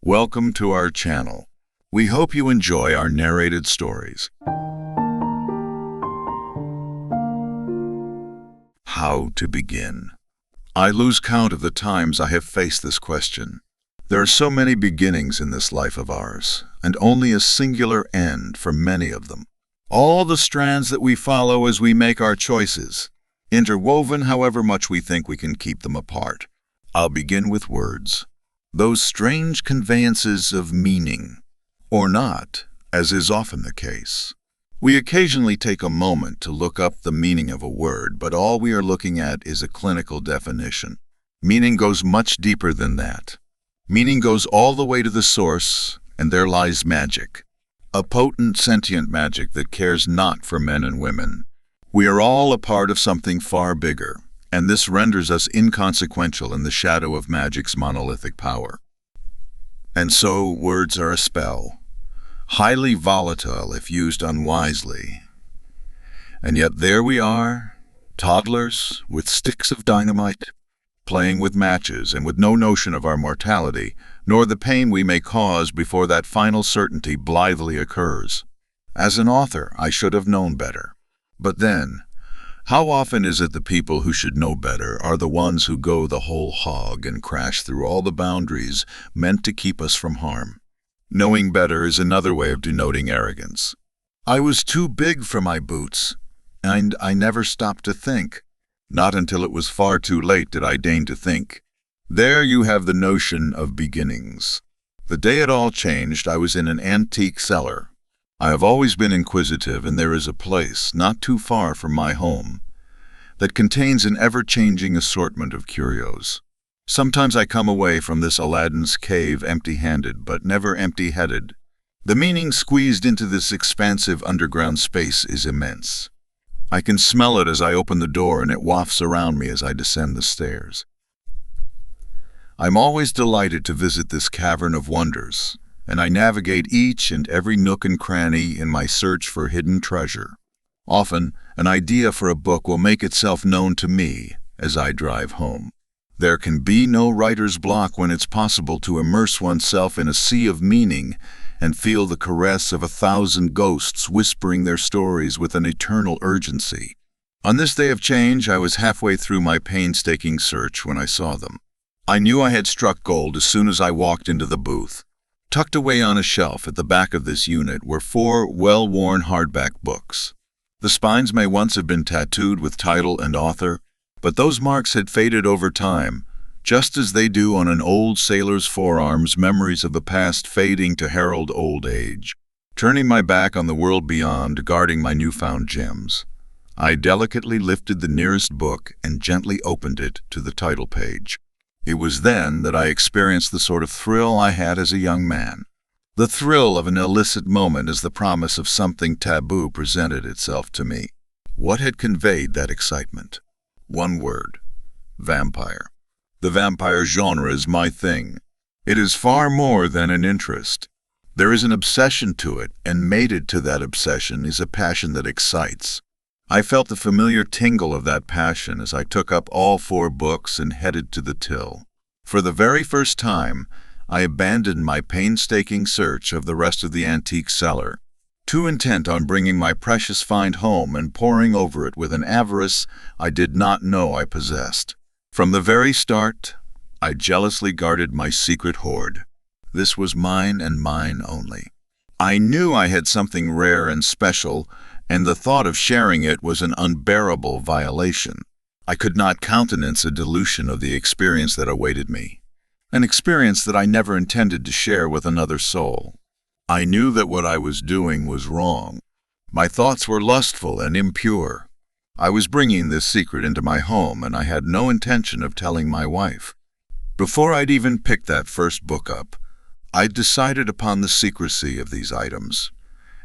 Welcome to our channel. We hope you enjoy our narrated stories. How to begin? I lose count of the times I have faced this question. There are so many beginnings in this life of ours, and only a singular end for many of them. All the strands that we follow as we make our choices, interwoven however much we think we can keep them apart. I'll begin with words. Those strange conveyances of meaning, or not, as is often the case. We occasionally take a moment to look up the meaning of a word, but all we are looking at is a clinical definition. Meaning goes much deeper than that. Meaning goes all the way to the source, and there lies magic. A potent, sentient magic that cares not for men and women. We are all a part of something far bigger, and this renders us inconsequential in the shadow of magic's monolithic power. And so, words are a spell, highly volatile if used unwisely. And yet there we are, toddlers with sticks of dynamite, playing with matches and with no notion of our mortality, nor the pain we may cause before that final certainty blithely occurs. As an author, I should have known better. But then, how often is it the people who should know better are the ones who go the whole hog and crash through all the boundaries meant to keep us from harm? Knowing better is another way of denoting arrogance. I was too big for my boots, and I never stopped to think. Not until it was far too late did I deign to think. There you have the notion of beginnings. The day it all changed, I was in an antique cellar. I have always been inquisitive, and there is a place, not too far from my home, that contains an ever-changing assortment of curios. Sometimes I come away from this Aladdin's cave empty-handed, but never empty-headed. The meaning squeezed into this expansive underground space is immense. I can smell it as I open the door, and it wafts around me as I descend the stairs. I'm always delighted to visit this cavern of wonders, and I navigate each and every nook and cranny in my search for hidden treasure. Often, an idea for a book will make itself known to me as I drive home. There can be no writer's block when it's possible to immerse oneself in a sea of meaning and feel the caress of 1,000 ghosts whispering their stories with an eternal urgency. On this day of change, I was halfway through my painstaking search when I saw them. I knew I had struck gold as soon as I walked into the booth. Tucked away on a shelf at the back of this unit were 4 well-worn hardback books. The spines may once have been tattooed with title and author, but those marks had faded over time, just as they do on an old sailor's forearms, memories of the past fading to herald old age. Turning my back on the world beyond, guarding my newfound gems, I delicately lifted the nearest book and gently opened it to the title page. It was then that I experienced the sort of thrill I had as a young man. The thrill of an illicit moment as the promise of something taboo presented itself to me. What had conveyed that excitement? One word: vampire. The vampire genre is my thing. It is far more than an interest. There is an obsession to it, and mated to that obsession is a passion that excites. I felt the familiar tingle of that passion as I took up all 4 books and headed to the till. For the very first time, I abandoned my painstaking search of the rest of the antique cellar, too intent on bringing my precious find home and poring over it with an avarice I did not know I possessed. From the very start, I jealously guarded my secret hoard. This was mine and mine only. I knew I had something rare and special, and the thought of sharing it was an unbearable violation. I could not countenance a dilution of the experience that awaited me, an experience that I never intended to share with another soul. I knew that what I was doing was wrong. My thoughts were lustful and impure. I was bringing this secret into my home, and I had no intention of telling my wife. Before I'd even picked that first book up, I'd decided upon the secrecy of these items.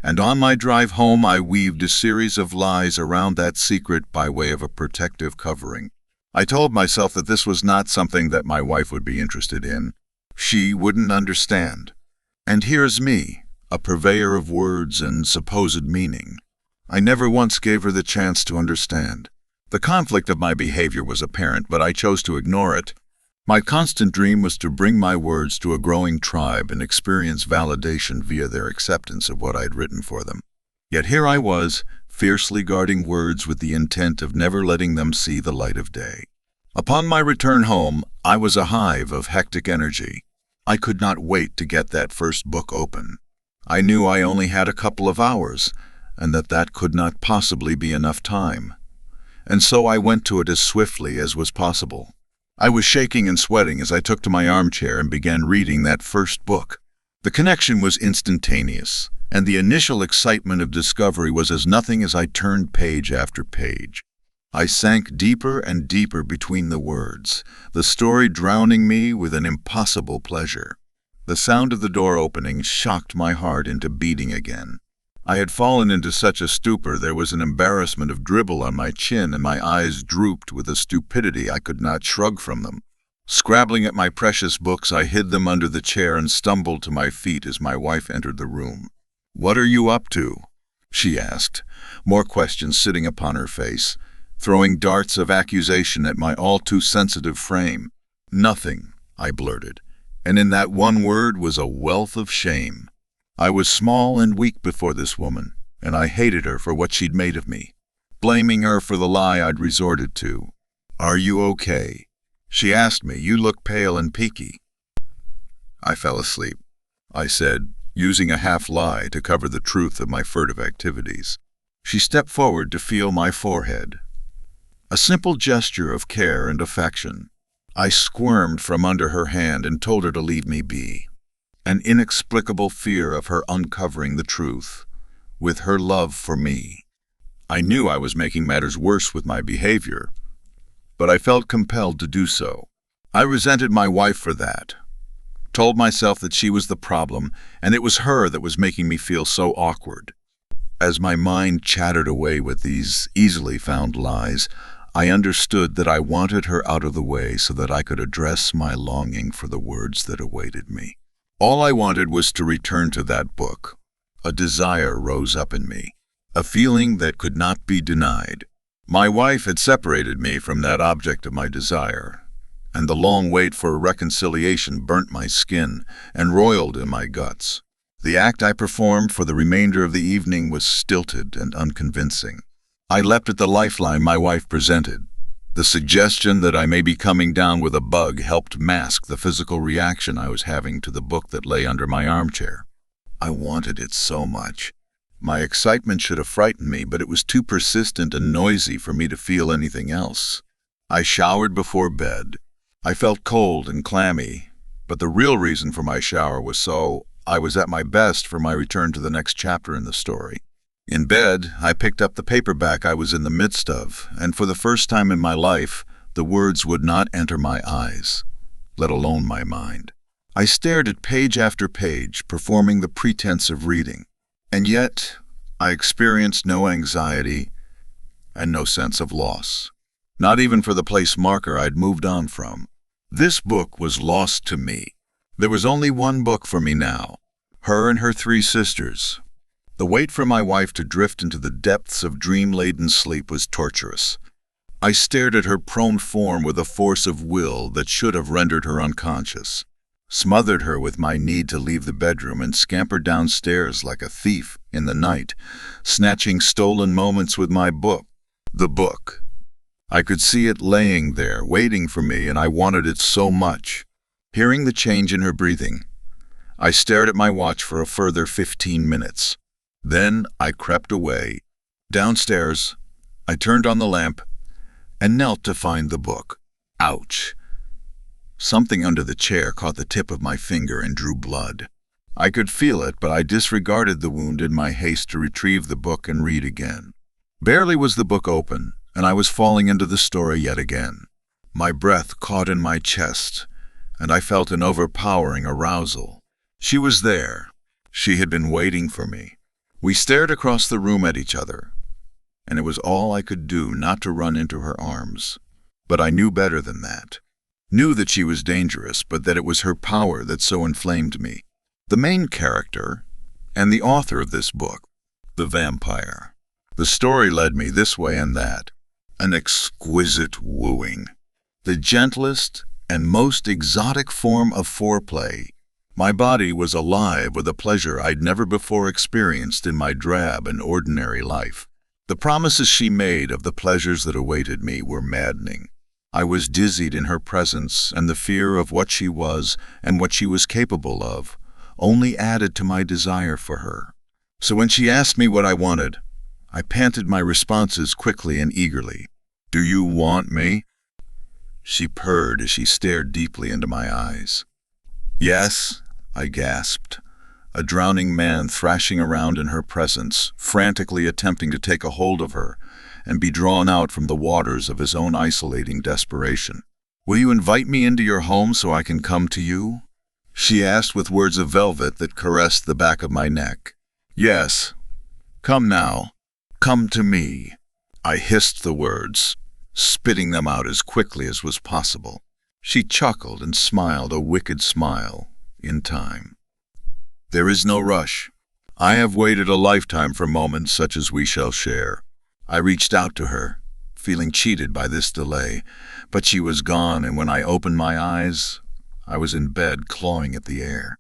And on my drive home, I weaved a series of lies around that secret by way of a protective covering. I told myself that this was not something that my wife would be interested in. She wouldn't understand. And here's me, a purveyor of words and supposed meaning. I never once gave her the chance to understand. The conflict of my behavior was apparent, but I chose to ignore it. My constant dream was to bring my words to a growing tribe and experience validation via their acceptance of what I'd written for them. Yet here I was, fiercely guarding words with the intent of never letting them see the light of day. Upon my return home, I was a hive of hectic energy. I could not wait to get that first book open. I knew I only had a couple of hours, and that could not possibly be enough time. And so I went to it as swiftly as was possible. I was shaking and sweating as I took to my armchair and began reading that first book. The connection was instantaneous, and the initial excitement of discovery was as nothing as I turned page after page. I sank deeper and deeper between the words, the story drowning me with an impossible pleasure. The sound of the door opening shocked my heart into beating again. I had fallen into such a stupor there was an embarrassment of dribble on my chin, and my eyes drooped with a stupidity I could not shrug from them. Scrabbling at my precious books, I hid them under the chair and stumbled to my feet as my wife entered the room. "What are you up to?" she asked, more questions sitting upon her face, throwing darts of accusation at my all-too-sensitive frame. "Nothing," I blurted, and in that one word was a wealth of shame. I was small and weak before this woman, and I hated her for what she'd made of me, blaming her for the lie I'd resorted to. "Are you okay?" she asked me. "You look pale and peaky." "I fell asleep," I said, using a half-lie to cover the truth of my furtive activities. She stepped forward to feel my forehead. A simple gesture of care and affection. I squirmed from under her hand and told her to leave me be. An inexplicable fear of her uncovering the truth, with her love for me. I knew I was making matters worse with my behavior, but I felt compelled to do so. I resented my wife for that, told myself that she was the problem, and it was her that was making me feel so awkward. As my mind chattered away with these easily found lies, I understood that I wanted her out of the way so that I could address my longing for the words that awaited me. All I wanted was to return to that book. A desire rose up in me, a feeling that could not be denied. My wife had separated me from that object of my desire, and the long wait for a reconciliation burnt my skin and roiled in my guts. The act I performed for the remainder of the evening was stilted and unconvincing. I leapt at the lifeline my wife presented. The suggestion that I may be coming down with a bug helped mask the physical reaction I was having to the book that lay under my armchair. I wanted it so much. My excitement should have frightened me, but it was too persistent and noisy for me to feel anything else. I showered before bed. I felt cold and clammy, but the real reason for my shower was so I was at my best for my return to the next chapter in the story. In bed, I picked up the paperback I was in the midst of, and for the first time in my life, the words would not enter my eyes, let alone my mind. I stared at page after page, performing the pretense of reading, and yet I experienced no anxiety and no sense of loss, not even for the place marker I'd moved on from. This book was lost to me. There was only one book for me now, her and her 3 sisters. The wait for my wife to drift into the depths of dream-laden sleep was torturous. I stared at her prone form with a force of will that should have rendered her unconscious, smothered her with my need to leave the bedroom, and scampered downstairs like a thief in the night, snatching stolen moments with my book. The book. I could see it laying there, waiting for me, and I wanted it so much. Hearing the change in her breathing, I stared at my watch for a further 15 minutes. Then I crept away. Downstairs, I turned on the lamp and knelt to find the book. Ouch! Something under the chair caught the tip of my finger and drew blood. I could feel it, but I disregarded the wound in my haste to retrieve the book and read again. Barely was the book open, and I was falling into the story yet again. My breath caught in my chest, and I felt an overpowering arousal. She was there. She had been waiting for me. We stared across the room at each other, and it was all I could do not to run into her arms. But I knew better than that. Knew that she was dangerous, but that it was her power that so inflamed me. The main character, and the author of this book, the vampire. The story led me this way and that. An exquisite wooing. The gentlest and most exotic form of foreplay. My body was alive with a pleasure I'd never before experienced in my drab and ordinary life. The promises she made of the pleasures that awaited me were maddening. I was dizzied in her presence, and the fear of what she was and what she was capable of only added to my desire for her. So when she asked me what I wanted, I panted my responses quickly and eagerly. "Do you want me?" She purred as she stared deeply into my eyes. "Yes," I gasped, a drowning man thrashing around in her presence, frantically attempting to take a hold of her and be drawn out from the waters of his own isolating desperation. "Will you invite me into your home so I can come to you?" she asked with words of velvet that caressed the back of my neck. "Yes. Come now. Come to me." I hissed the words, spitting them out as quickly as was possible. She chuckled and smiled a wicked smile, in time. "There is no rush. I have waited a lifetime for moments such as we shall share." I reached out to her, feeling cheated by this delay, but she was gone, and when I opened my eyes, I was in bed clawing at the air.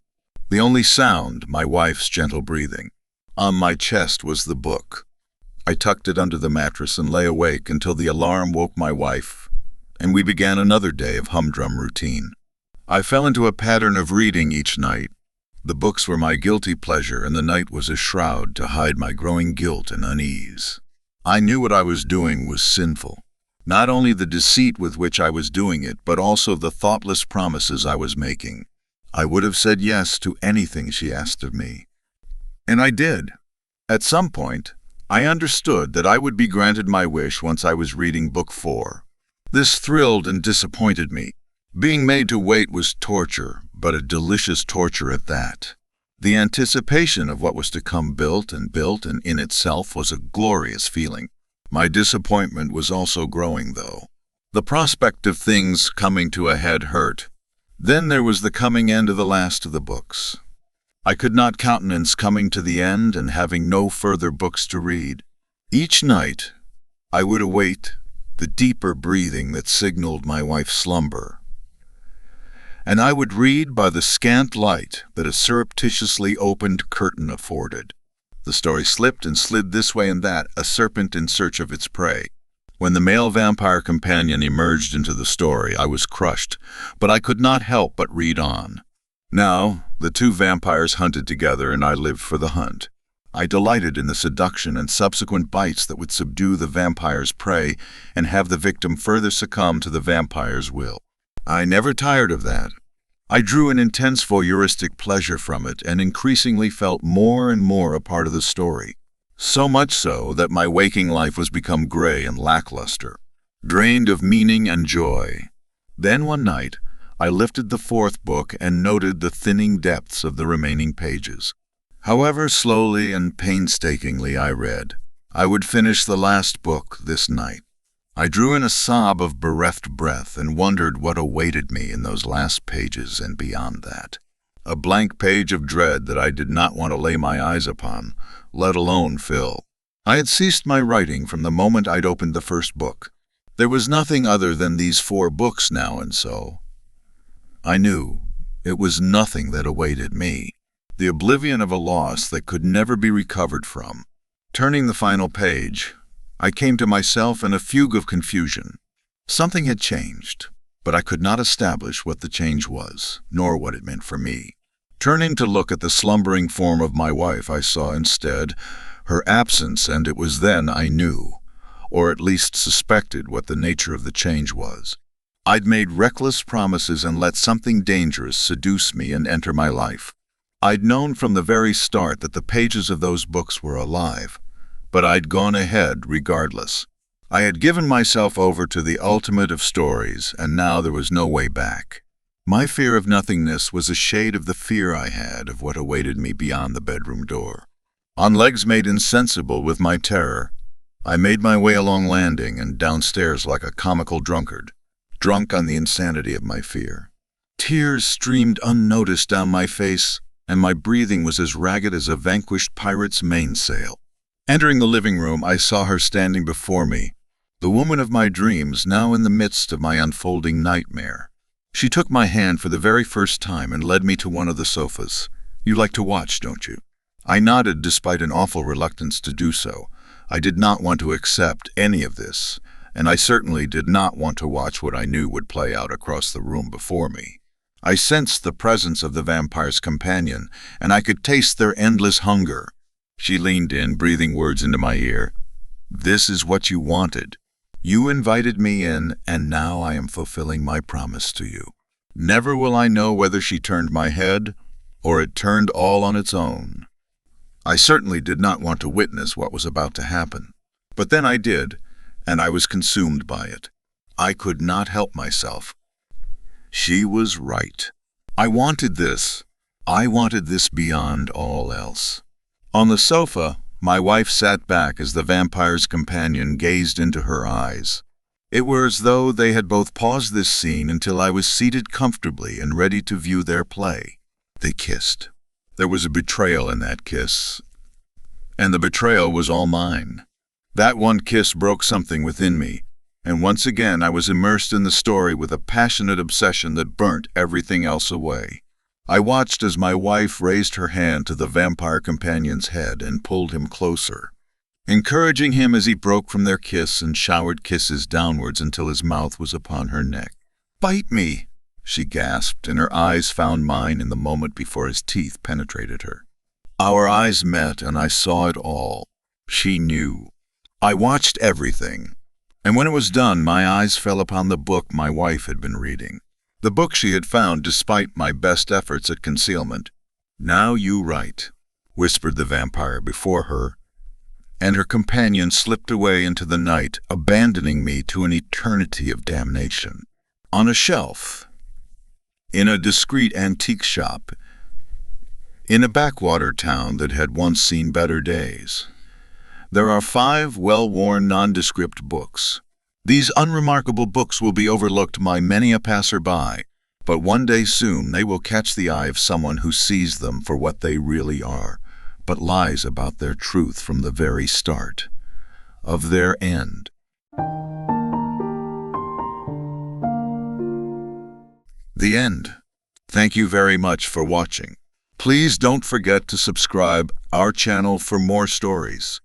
The only sound, my wife's gentle breathing. On my chest was the book. I tucked it under the mattress and lay awake until the alarm woke my wife, and we began another day of humdrum routine. I fell into a pattern of reading each night. The books were my guilty pleasure, and the night was a shroud to hide my growing guilt and unease. I knew what I was doing was sinful. Not only the deceit with which I was doing it, but also the thoughtless promises I was making. I would have said yes to anything she asked of me. And I did. At some point, I understood that I would be granted my wish once I was reading Book 4. This thrilled and disappointed me. Being made to wait was torture, but a delicious torture at that. The anticipation of what was to come built and in itself was a glorious feeling. My disappointment was also growing, though. The prospect of things coming to a head hurt. Then there was the coming end of the last of the books. I could not countenance coming to the end and having no further books to read. Each night, I would await the deeper breathing that signaled my wife's slumber, and I would read by the scant light that a surreptitiously opened curtain afforded. The story slipped and slid this way and that, a serpent in search of its prey. When the male vampire companion emerged into the story, I was crushed, but I could not help but read on. Now, the two vampires hunted together, and I lived for the hunt. I delighted in the seduction and subsequent bites that would subdue the vampire's prey and have the victim further succumb to the vampire's will. I never tired of that. I drew an intense voyeuristic pleasure from it and increasingly felt more and more a part of the story. So much so that my waking life was become gray and lackluster, drained of meaning and joy. Then one night, I lifted the fourth book and noted the thinning depths of the remaining pages. However slowly and painstakingly I read, I would finish the last book this night. I drew in a sob of bereft breath and wondered what awaited me in those last pages and beyond that. A blank page of dread that I did not want to lay my eyes upon, let alone fill. I had ceased my writing from the moment I'd opened the first book. There was nothing other than these 4 books now, and so I knew it was nothing that awaited me. The oblivion of a loss that could never be recovered from. Turning the final page, I came to myself in a fugue of confusion. Something had changed, but I could not establish what the change was, nor what it meant for me. Turning to look at the slumbering form of my wife, I saw instead her absence, and it was then I knew, or at least suspected, what the nature of the change was. I'd made reckless promises and let something dangerous seduce me and enter my life. I'd known from the very start that the pages of those books were alive, but I'd gone ahead regardless. I had given myself over to the ultimate of stories, and now there was no way back. My fear of nothingness was a shade of the fear I had of what awaited me beyond the bedroom door. On legs made insensible with my terror, I made my way along landing and downstairs like a comical drunkard, drunk on the insanity of my fear. Tears streamed unnoticed down my face, and my breathing was as ragged as a vanquished pirate's mainsail. Entering the living room, I saw her standing before me, the woman of my dreams, now in the midst of my unfolding nightmare. She took my hand for the very first time and led me to one of the sofas. "You like to watch, don't you?" I nodded despite an awful reluctance to do so. I did not want to accept any of this, and I certainly did not want to watch what I knew would play out across the room before me. I sensed the presence of the vampire's companion, and I could taste their endless hunger. She leaned in, breathing words into my ear. "This is what you wanted. You invited me in, and now I am fulfilling my promise to you." Never will I know whether she turned my head, or it turned all on its own. I certainly did not want to witness what was about to happen. But then I did, and I was consumed by it. I could not help myself. She was right. I wanted this. I wanted this beyond all else. On the sofa, my wife sat back as the vampire's companion gazed into her eyes. It were as though they had both paused this scene until I was seated comfortably and ready to view their play. They kissed. There was a betrayal in that kiss, and the betrayal was all mine. That one kiss broke something within me, and once again I was immersed in the story with a passionate obsession that burnt everything else away. I watched as my wife raised her hand to the vampire companion's head and pulled him closer, encouraging him as he broke from their kiss and showered kisses downwards until his mouth was upon her neck. "Bite me," she gasped, and her eyes found mine in the moment before his teeth penetrated her. Our eyes met, and I saw it all. She knew. I watched everything, and when it was done, my eyes fell upon the book my wife had been reading. The book she had found despite my best efforts at concealment. "Now you write," whispered the vampire before her, and her companion slipped away into the night, abandoning me to an eternity of damnation. On a shelf, in a discreet antique shop, in a backwater town that had once seen better days, there are 5 well-worn nondescript books. These unremarkable books will be overlooked by many a passer-by, but one day soon they will catch the eye of someone who sees them for what they really are, but lies about their truth from the very start of their end. The end. Thank you very much for watching. Please don't forget to subscribe our channel for more stories.